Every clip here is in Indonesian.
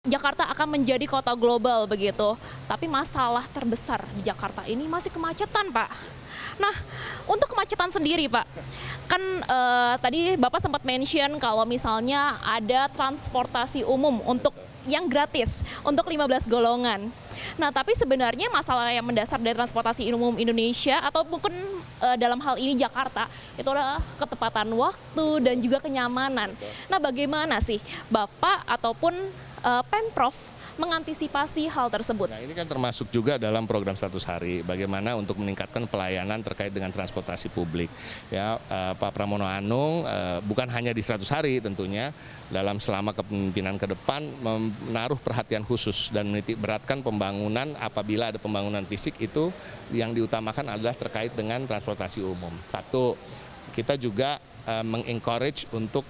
Jakarta akan menjadi kota global begitu. Tapi masalah terbesar di Jakarta ini masih kemacetan, Pak. Nah, untuk kemacetan sendiri, Pak, kan tadi Bapak sempat mention kalau misalnya ada transportasi umum untuk yang gratis untuk 15 golongan. Nah, tapi sebenarnya masalah yang mendasar dari transportasi umum Indonesia atau mungkin dalam hal ini Jakarta itu adalah ketepatan waktu dan juga kenyamanan. Nah, bagaimana sih Bapak ataupun Pemprov mengantisipasi hal tersebut? Nah, ini kan termasuk juga dalam program 100 hari, bagaimana untuk meningkatkan pelayanan terkait dengan transportasi publik. Ya, Pak Pramono Anung bukan hanya di 100 hari tentunya, dalam selama kepemimpinan ke depan menaruh perhatian khusus dan menitik beratkan pembangunan apabila ada pembangunan fisik itu yang diutamakan adalah terkait dengan transportasi umum. Satu, kita juga mengencourage untuk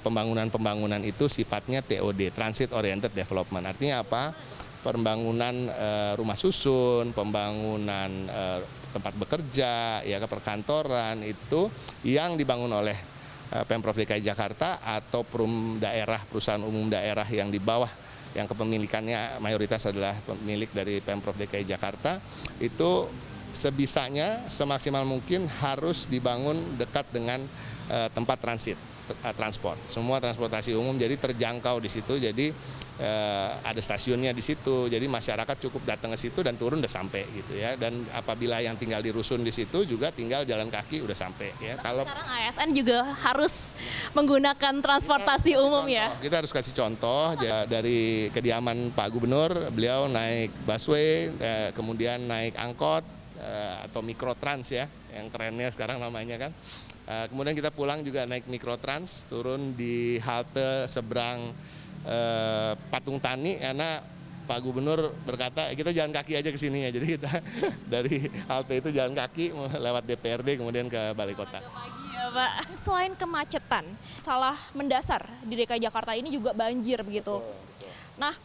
pembangunan-pembangunan itu sifatnya TOD, Transit Oriented Development. Artinya apa? Pembangunan rumah susun, pembangunan tempat bekerja, ya perkantoran itu yang dibangun oleh Pemprov DKI Jakarta atau perusahaan umum daerah yang di bawah yang kepemilikannya mayoritas adalah pemilik dari Pemprov DKI Jakarta itu sebisanya semaksimal mungkin harus dibangun dekat dengan tempat transport, semua transportasi umum jadi terjangkau di situ, jadi ada stasiunnya di situ, jadi masyarakat cukup datang ke situ dan turun udah sampai gitu ya. Dan apabila yang tinggal di rusun di situ juga tinggal jalan kaki udah sampai ya. Kalau sekarang ASN juga harus menggunakan transportasi umum ya. Kita harus kasih contoh dari kediaman Pak Gubernur, beliau naik busway, kemudian naik angkot atau mikrotrans ya, yang kerennya sekarang namanya kan. Kemudian kita pulang juga naik mikrotrans, turun di halte seberang Patung Tani karena Pak Gubernur berkata kita jalan kaki aja ke sini ya. Jadi kita dari halte itu jalan kaki lewat DPRD kemudian ke Balai Kota. Pagi ya, Pak. Selain kemacetan, salah mendasar di DKI Jakarta ini juga banjir begitu. Betul. Nah,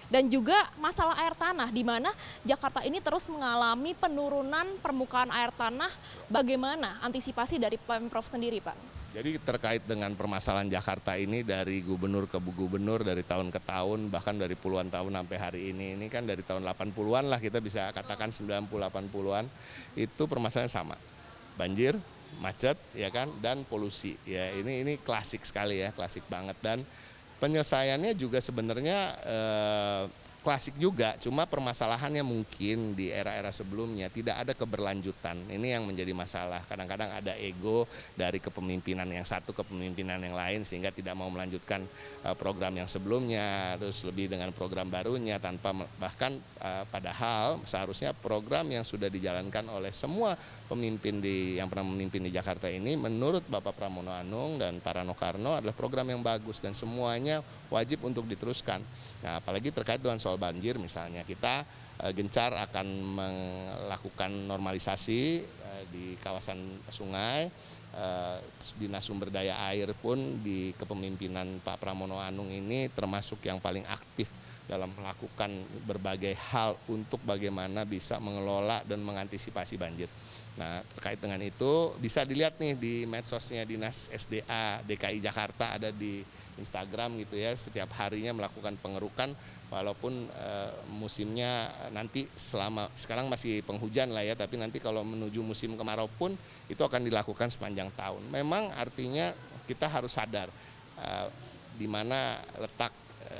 dan juga masalah air tanah, di mana Jakarta ini terus mengalami penurunan permukaan air tanah. Bagaimana antisipasi dari Pemprov sendiri, Pak? Jadi terkait dengan permasalahan Jakarta ini dari gubernur ke gubernur, dari tahun ke tahun, bahkan dari puluhan tahun sampai hari ini kan dari tahun 80-an lah kita bisa katakan 90-80-an, itu permasalahan sama. Banjir, macet, ya kan, dan polusi. Ya, ini klasik sekali ya, klasik banget. Dan penyelesaiannya juga sebenarnya klasik juga, cuma permasalahannya mungkin di era-era sebelumnya tidak ada keberlanjutan. Ini yang menjadi masalah. Kadang-kadang ada ego dari kepemimpinan yang satu ke kepemimpinan yang lain sehingga tidak mau melanjutkan program yang sebelumnya, terus lebih dengan program barunya tanpa bahkan padahal seharusnya program yang sudah dijalankan oleh semua pemimpin yang pernah memimpin di Jakarta ini menurut Bapak Pramono Anung dan Pak Rano Karno adalah program yang bagus dan semuanya wajib untuk diteruskan. Nah, apalagi terkait dengan soal banjir misalnya, kita gencar akan melakukan normalisasi di kawasan sungai. Dinas Sumber Daya Air pun di kepemimpinan Pak Pramono Anung ini termasuk yang paling aktif dalam melakukan berbagai hal untuk bagaimana bisa mengelola dan mengantisipasi banjir. Nah, terkait dengan itu bisa dilihat nih di medsosnya Dinas SDA DKI Jakarta, ada di Instagram gitu ya, setiap harinya melakukan pengerukan walaupun musimnya nanti sekarang masih penghujan lah ya, tapi nanti kalau menuju musim kemarau pun itu akan dilakukan sepanjang tahun. Memang artinya kita harus sadar di mana letak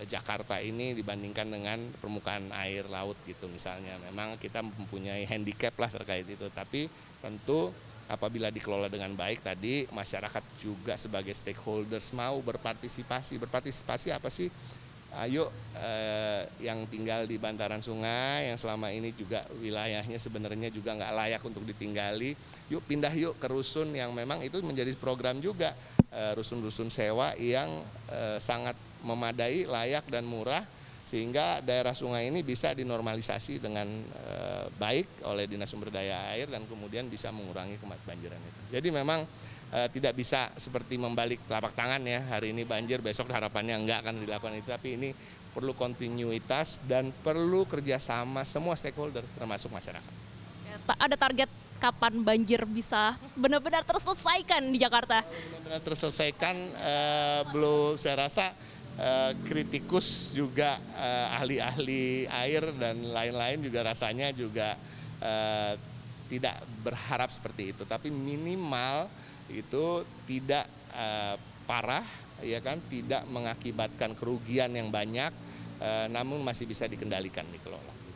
Jakarta ini dibandingkan dengan permukaan air laut gitu misalnya. Memang kita mempunyai handicap lah terkait itu, tapi tentu apabila dikelola dengan baik tadi masyarakat juga sebagai stakeholders mau berpartisipasi. Berpartisipasi apa sih? Ayo yang tinggal di bantaran sungai yang selama ini juga wilayahnya sebenarnya juga nggak layak untuk ditinggali, yuk pindah yuk ke rusun yang memang itu menjadi program juga, rusun-rusun sewa yang sangat memadai, layak dan murah sehingga daerah sungai ini bisa dinormalisasi dengan baik oleh Dinas Sumber Daya Air dan kemudian bisa mengurangi kebanjiran itu. Jadi memang tidak bisa seperti membalik telapak tangan ya, hari ini banjir, besok harapannya enggak akan dilakukan itu, tapi ini perlu kontinuitas dan perlu kerjasama semua stakeholder termasuk masyarakat. Ada target kapan banjir bisa benar-benar terselesaikan di Jakarta? Benar-benar terselesaikan belum, saya rasa kritikus juga ahli-ahli air dan lain-lain juga rasanya juga tidak berharap seperti itu, tapi minimal itu tidak parah, ya kan, tidak mengakibatkan kerugian yang banyak, namun masih bisa dikendalikan, dikelola.